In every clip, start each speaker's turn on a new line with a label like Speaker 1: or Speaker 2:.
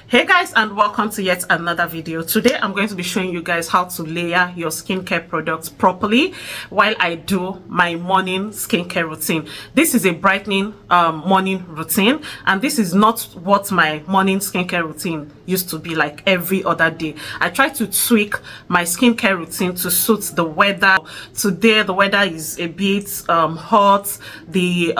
Speaker 1: Hey guys, and welcome to yet another video. Today I'm going to be showing you guys how to layer your skincare products properly while I do my morning skincare routine. This is a brightening morning routine, and this is not what my morning skincare routine used to be like every other day. I try to tweak my skincare routine to suit the weather. Today the weather is a bit hot. The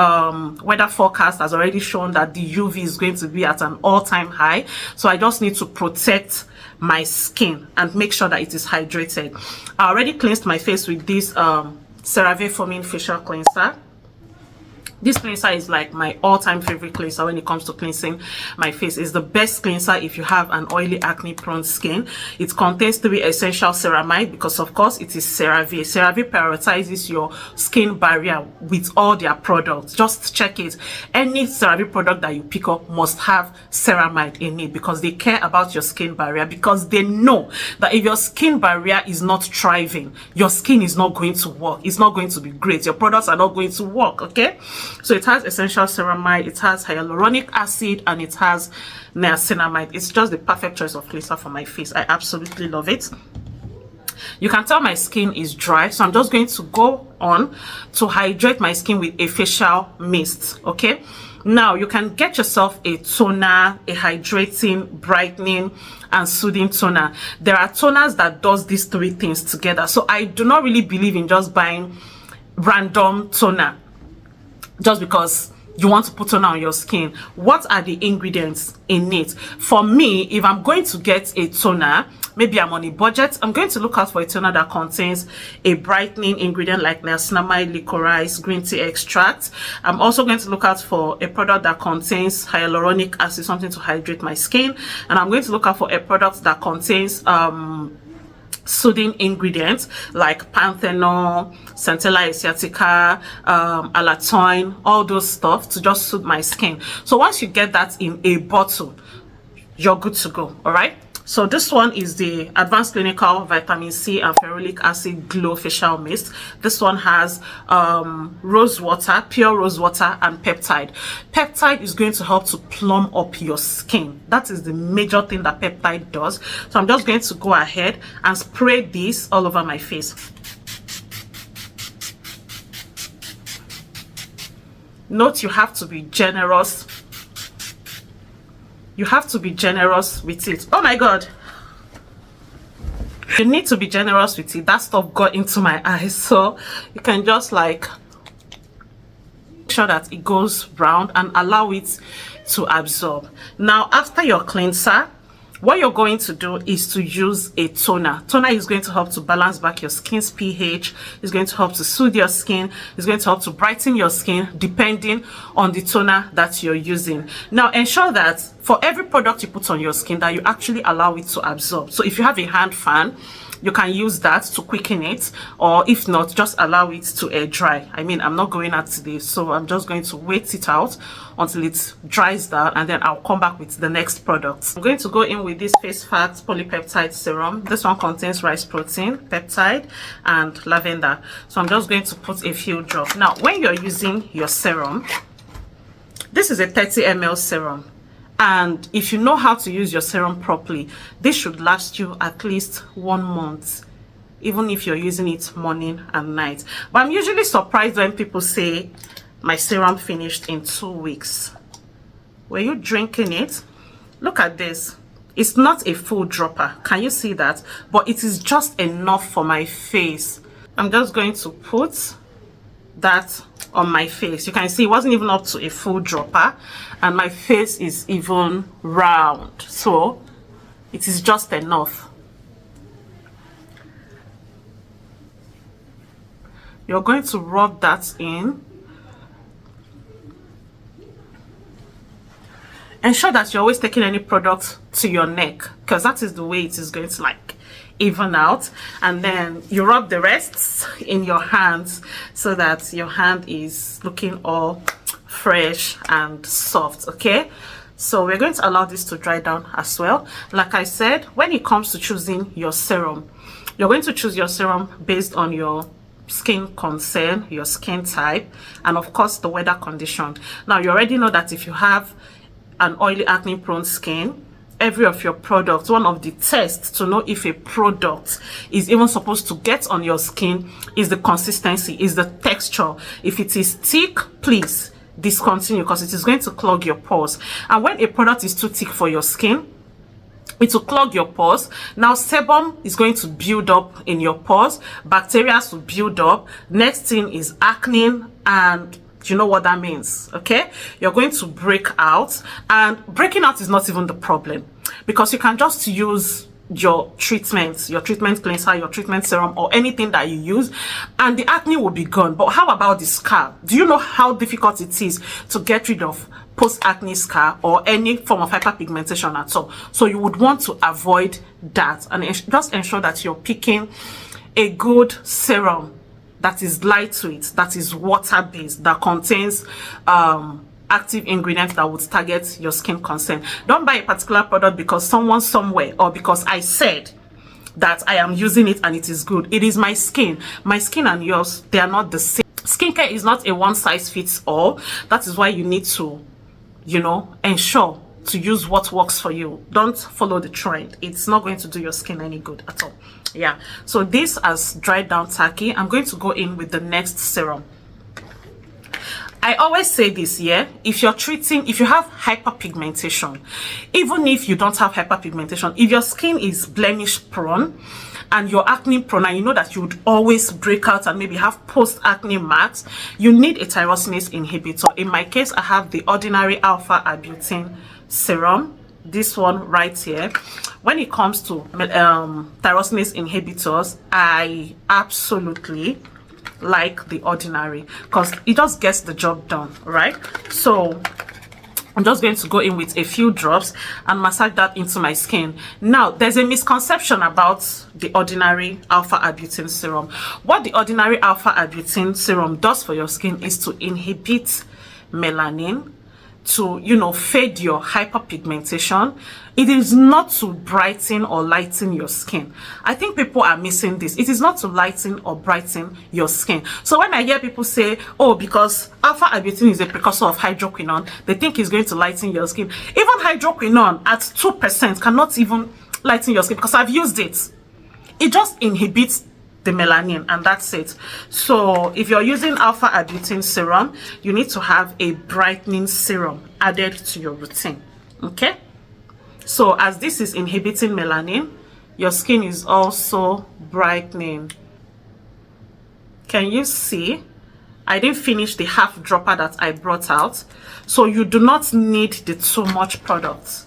Speaker 1: weather forecast has already shown that the UV is going to be at an all-time high. So I just need to protect my skin and make sure that it is hydrated. I already cleansed my face with this CeraVe foaming facial cleanser. This cleanser is like my all-time favorite cleanser when it comes to cleansing my face. It's the best cleanser if you have an oily, acne-prone skin. It contains 3 essential ceramide because, of course, it is CeraVe. CeraVe prioritizes your skin barrier with all their products. Just check it. Any CeraVe product that you pick up must have ceramide in it because they care about your skin barrier, because they know that if your skin barrier is not thriving, your skin is not going to work. It's not going to be great. Your products are not going to work, okay? So it has essential ceramide, it has hyaluronic acid, and it has niacinamide. It's just the perfect choice of cleanser for my face. I absolutely love it. You can tell my skin is dry, so I'm just going to go on to hydrate my skin with a facial mist, okay? Now you can get yourself a toner, a hydrating, brightening, and soothing toner. There are toners that does these 3 things together, so I do not really believe in just buying random toner just because you want to put toner on your skin. What are the ingredients in it? For me, if I'm going to get a toner, maybe I'm on a budget, I'm going to look out for a toner that contains a brightening ingredient like niacinamide, licorice, green tea extract. I'm also going to look out for a product that contains hyaluronic acid, something to hydrate my skin. And I'm going to look out for a product that contains soothing ingredients like panthenol, centella asiatica, allantoin, all those stuff to just soothe my skin. So once you get that in a bottle, you're good to go. All right, so this one is the Advanced Clinical Vitamin C and Ferulic Acid Glow Facial Mist. This one has rose water, pure rose water, and peptide. Peptide is going to help to plump up your skin. That is the major thing that peptide does. So I'm just going to go ahead and spray this all over my face. Note, you have to be generous. You have to be generous with it. Oh my god, you need to be generous with it. That stuff got into my eyes, so you can just like make sure that it goes round and allow it to absorb. Now after your cleanser, what you're going to do is to use a toner. Toner is going to help to balance back your skin's pH. It's going to help to soothe your skin. It's going to help to brighten your skin depending on the toner that you're using. Now ensure that for every product you put on your skin that you actually allow it to absorb. So if you have a hand fan, you can use that to quicken it, or if not, just allow it to air dry. I mean, I'm not going out today, so I'm just going to wait it out until it dries down, and then I'll come back with the next product. I'm going to go in with this Face Facts Polypeptide Serum. This one contains rice protein, peptide, and lavender. So I'm just going to put a few drops. Now, when you're using your serum, this is a 30 ml serum. And if you know how to use your serum properly, this should last you at least 1 month, even if you're using it morning and night. But I'm usually surprised when people say my serum finished in 2 weeks. Were you drinking it? Look at this. It's not a full dropper. Can you see that? But it is just enough for my face. I'm just going to put that on my face. You can see it wasn't even up to a full dropper, and my face is even round, so it is just enough. You're going to rub that in. Ensure that you're always taking any product to your neck, because that is the way it is going to like even out, and then you rub the rest in your hands so that your hand is looking all fresh and soft. Okay, so we're going to allow this to dry down as well. Like I said, when it comes to choosing your serum, you're going to choose your serum based on your skin concern, your skin type, and of course the weather condition. Now you already know that if you have an oily, acne prone skin, every of your products, one of the tests to know if a product is even supposed to get on your skin is the consistency, is the texture. If it is thick, please discontinue, because it is going to clog your pores. And when a product is too thick for your skin, it will clog your pores. Now sebum is going to build up in your pores, bacteria will build up. Next thing is acne, and you know what that means. Okay, you're going to break out, and breaking out is not even the problem, because you can just use your treatment cleanser, your treatment serum, or anything that you use, and the acne will be gone. But how about the scar? Do you know how difficult it is to get rid of post-acne scar or any form of hyperpigmentation at all? So you would want to avoid that, and just ensure that you're picking a good serum that is lightweight, that is water-based, that contains active ingredients that would target your skin concern. Don't buy a particular product because someone somewhere, or because I said that I am using it and it is good. It is my skin. My skin and yours, they are not the same. Skincare is not a one-size-fits-all. That is why you need to, you know, ensure to use what works for you. Don't follow the trend. It's not going to do your skin any good at all. Yeah, so this has dried down tacky. I'm going to go in with the next serum. I always say this, yeah, if you have hyperpigmentation, even if you don't have hyperpigmentation, if your skin is blemish prone and you're acne prone, and you know that you would always break out and maybe have post-acne marks, you need a tyrosinase inhibitor. In my case, I have the ordinary alpha arbutin serum, this one right here. When it comes to tyrosinase inhibitors, I absolutely like the ordinary, because it just gets the job done, right? So I'm just going to go in with a few drops and massage that into my skin. Now, there's a misconception about the ordinary alpha arbutin serum. What the ordinary alpha arbutin serum does for your skin is to inhibit melanin, to, you know, fade your hyperpigmentation. It is not to brighten or lighten your skin. I think people are missing this. It is not to lighten or brighten your skin. So when I hear people say, oh, because alpha arbutin is a precursor of hydroquinone, they think it's going to lighten your skin. Even hydroquinone at 2% cannot even lighten your skin, because I've used it. It just inhibits the melanin, and that's it. So if you're using alpha arbutin serum, you need to have a brightening serum added to your routine. Okay, so as this is inhibiting melanin, your skin is also brightening. Can you see? I didn't finish the half dropper that I brought out, so you do not need the too much product.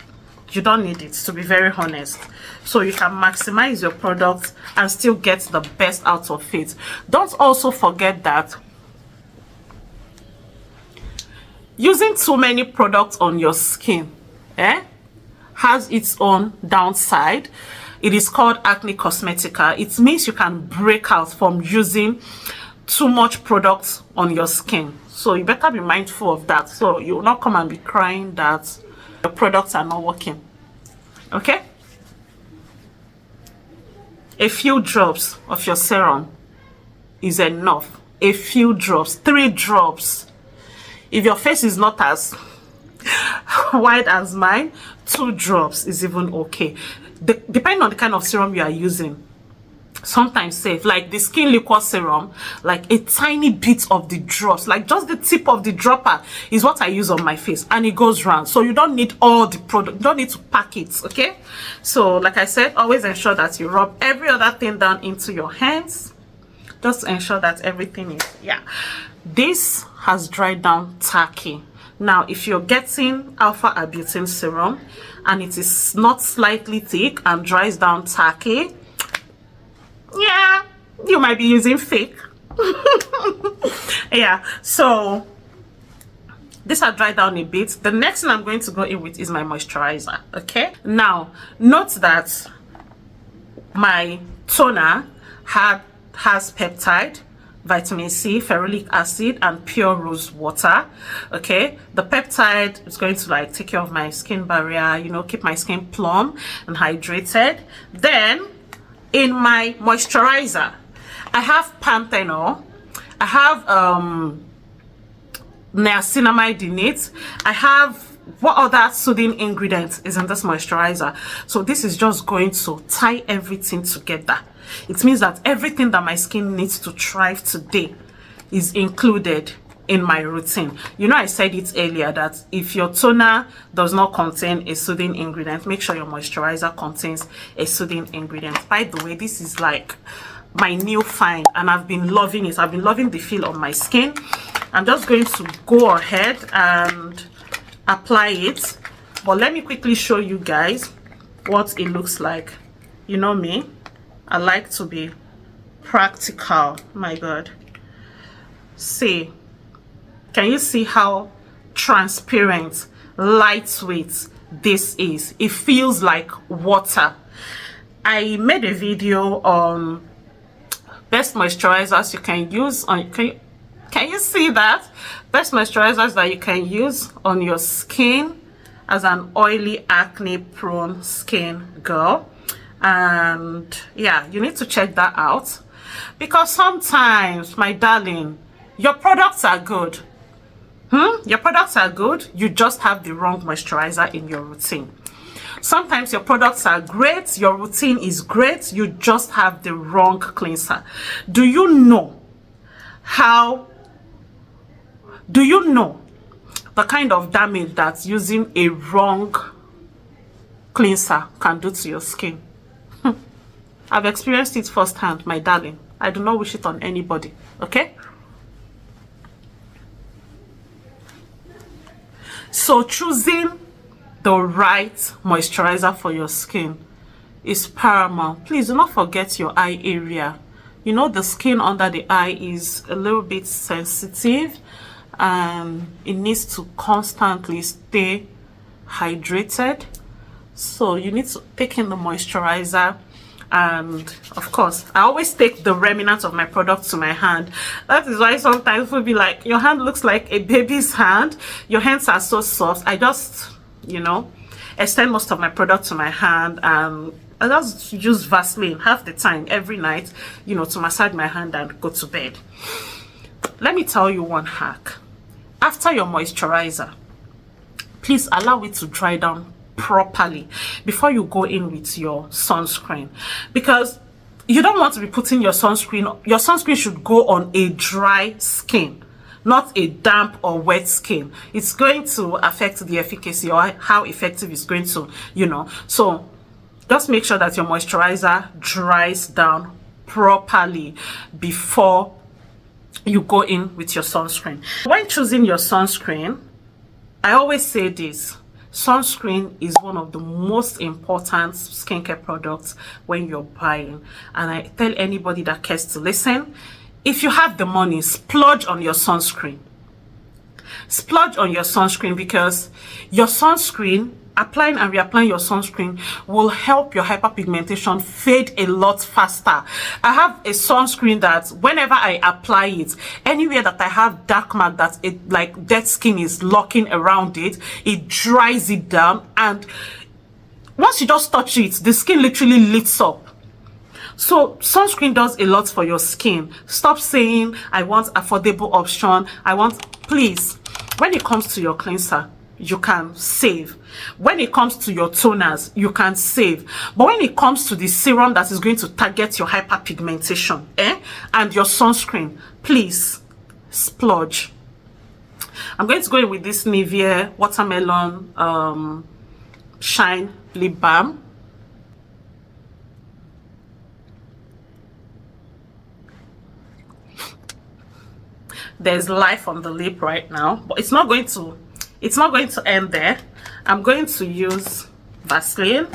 Speaker 1: You don't need it, to be very honest. So you can maximize your product and still get the best out of it. Don't also forget that using too many products on your skin has its own downside. It is called acne cosmetica. It means you can break out from using too much products on your skin. So you better be mindful of that, so you will not come and be crying that your products are not working. Okay, a few drops of your serum is enough. A few drops, 3 drops. If your face is not as wide as mine, 2 drops is even okay. Depending on the kind of serum you are using, sometimes safe, like the skin liquor serum, like a tiny bit of the drops, like just the tip of the dropper is what I use on my face, and it goes round. So you don't need all the product, you don't need to pack it. Okay, so like I said, always ensure that you rub every other thing down into your hands. Just ensure that everything is, yeah. This has dried down tacky. Now if you're getting alpha arbutin serum and it is not slightly thick and dries down tacky, yeah, you might be using fake. Yeah, so this has dried down a bit. The next thing I'm going to go in with is my moisturizer. Okay, now note that my toner has peptide, vitamin C, ferulic acid, and pure rose water. Okay, the peptide is going to like take care of my skin barrier, you know, keep my skin plump and hydrated. Then in my moisturizer, I have panthenol, I have niacinamide in it, I have what other soothing ingredient is in this moisturizer? So this is just going to tie everything together. It means that everything that my skin needs to thrive today is included in my routine. You know, I said it earlier that if your toner does not contain a soothing ingredient, make sure your moisturizer contains a soothing ingredient. By the way, this is like my new find and I've been loving it. I've been loving the feel of my skin. I'm just going to go ahead and apply it, but let me quickly show you guys what it looks like. You know me, I like to be practical. My God, see, can you see how transparent, lightweight this is? It feels like water. I made a video on best moisturizers you can use on, can you see that? Best moisturizers that you can use on your skin as an oily, acne prone skin girl. And yeah, you need to check that out, because sometimes, my darling, your products are good. Your products are good, you just have the wrong moisturizer in your routine. Sometimes your products are great, your routine is great, you just have the wrong cleanser. Do you know the kind of damage that using a wrong cleanser can do to your skin? I've experienced it firsthand, my darling. I do not wish it on anybody, okay? So choosing the right moisturizer for your skin is paramount. Please do not forget your eye area. You know, the skin under the eye is a little bit sensitive and it needs to constantly stay hydrated. So you need to take in the moisturizer. And of course, I always take the remnants of my product to my hand. That is why sometimes people be like, your hand looks like a baby's hand, your hands are so soft. I just, you know, extend most of my product to my hand and I just use Vaseline half the time every night, you know, to massage my hand and go to bed. Let me tell you one hack. After your moisturizer, please allow it to dry down properly before you go in with your sunscreen, because you don't want to be putting your sunscreen should go on a dry skin, not a damp or wet skin. It's going to affect the efficacy or how effective it's going to, you know. So just make sure that your moisturizer dries down properly before you go in with your sunscreen. When choosing your sunscreen, I always say this: sunscreen is one of the most important skincare products when you're buying. And I tell anybody that cares to listen, if you have the money, splurge on your sunscreen. Splurge on your sunscreen, because your sunscreen, applying and reapplying your sunscreen, will help your hyperpigmentation fade a lot faster. I have a sunscreen that whenever I apply it, anywhere that I have dark mark that it like dead skin is locking around it, it dries it down, and once you just touch it, the skin literally lights up. So sunscreen does a lot for your skin. Stop saying I want affordable option, I want, please. When it comes to your cleanser, you can save. When it comes to your toners, you can save. But when it comes to the serum that is going to target your hyperpigmentation and your sunscreen, please splurge. I'm going to go in with this Nivea Watermelon Shine Lip Balm. There's life on the lip right now, but it's not going to end there. I'm going to use Vaseline,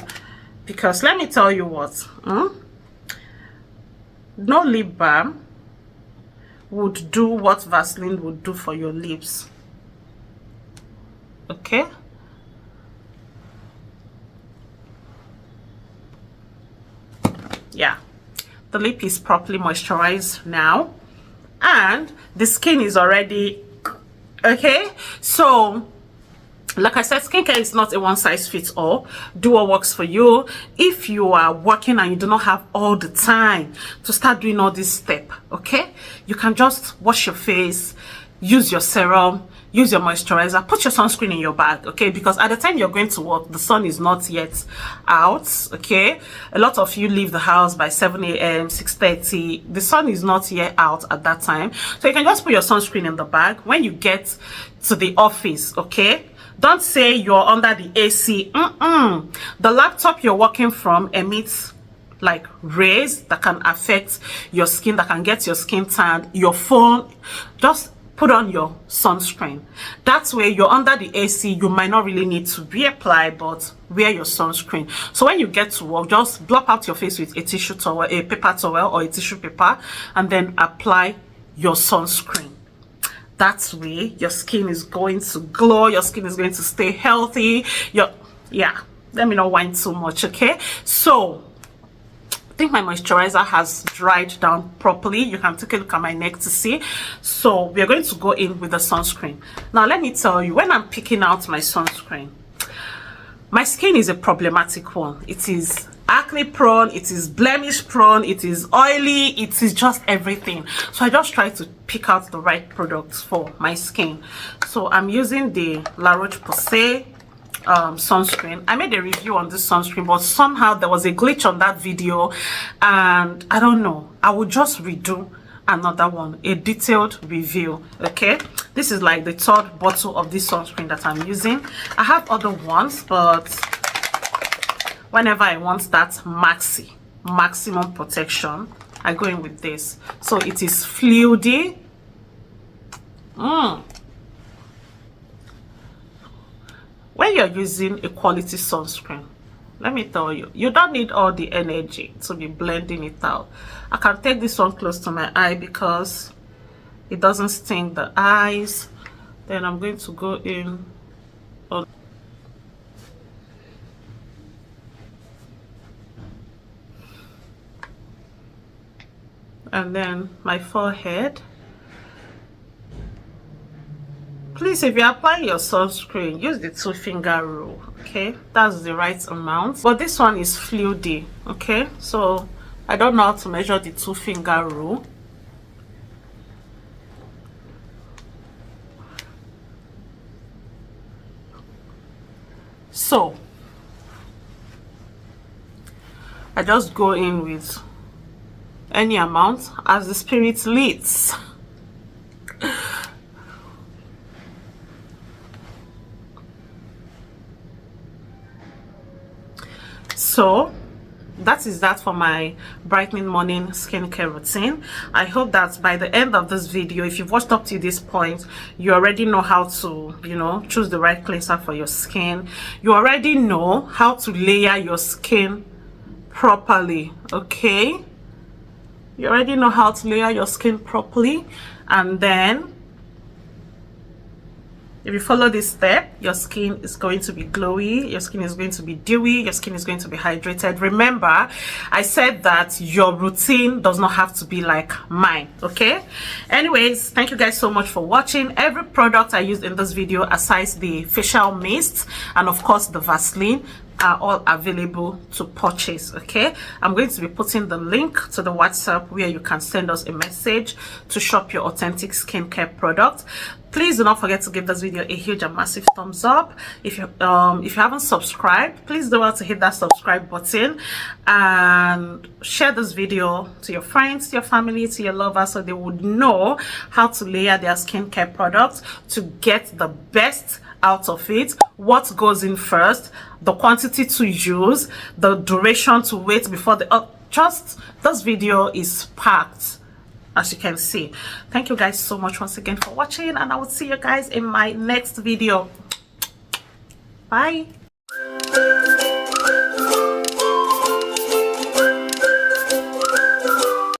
Speaker 1: because let me tell you what, no lip balm would do what Vaseline would do for your lips. Okay, yeah, the lip is properly moisturized now and the skin is already okay. So like I said, skincare is not a one-size-fits-all. Do what works for you. If you are working and you do not have all the time to start doing all this step, okay, you can just wash your face, use your serum, use your moisturizer, put your sunscreen in your bag, okay? Because at the time you're going to work, the sun is not yet out, okay? A lot of you leave the house by 7 a.m., 6:30. The sun is not yet out at that time. So you can just put your sunscreen in the bag when you get to the office, okay? Don't say you're under the AC. The laptop you're working from emits like rays that can affect your skin, that can get your skin tanned. Your phone, just put on your sunscreen. That way you're under the AC, you might not really need to reapply, but wear your sunscreen. So when you get to work, just blot out your face with a tissue towel, a paper towel or a tissue paper, and then apply your sunscreen. That way your skin is going to glow, your skin is going to stay healthy. Yeah, let me not whine too much, okay? So I think my moisturizer has dried down properly. You can take a look at my neck to see. So we are going to go in with the sunscreen. Now let me tell you, when I'm picking out my sunscreen, my skin is a problematic one. It is acne prone, it is blemish prone, it is oily, it is just everything. So I just try to pick out the right products for my skin. So I'm using the La Roche-Posay sunscreen. I made a review on this sunscreen, but somehow there was a glitch on that video, and I don't know, I will just redo another one, a detailed review, okay? This is like the third bottle of this sunscreen that I'm using. I have other ones, but whenever I want that maximum protection, I go in with this. So it is fluidy. When you're using a quality sunscreen, let me tell you, you don't need all the energy to be blending it out. I can take this one close to my eye because it doesn't sting the eyes. Then I'm going to go in on and then my forehead. Please, if you're applying your sunscreen, use the 2-finger rule, okay? That's the right amount. But this one is fluidy, okay? So I don't know how to measure the 2-finger rule. So I just go in with any amount as the spirit leads. So that is that for my brightening morning skincare routine. I hope that by the end of this video, if you've watched up to this point, you already know how to, you know, choose the right cleanser for your skin. You already know how to layer your skin properly, okay? You already know how to layer your skin properly, and then if you follow this step, your skin is going to be glowy, your skin is going to be dewy, your skin is going to be hydrated. Remember, I said that your routine does not have to be like mine, okay? Anyways, thank you guys so much for watching. Every product I used in this video, aside the facial mist and of course the Vaseline, are all available to purchase, okay? I'm going to be putting the link to the WhatsApp where you can send us a message to shop your authentic skincare product. Please do not forget to give this video a huge and massive thumbs up. If you haven't subscribed, please do well to hit that subscribe button and share this video to your friends, to your family, to your lovers, so they would know how to layer their skincare products to get the best out of it. What goes in first, the quantity to use, the duration to wait before the just this video is packed, as you can see. Thank you guys so much once again for watching, and I will see you guys in my next video. Bye.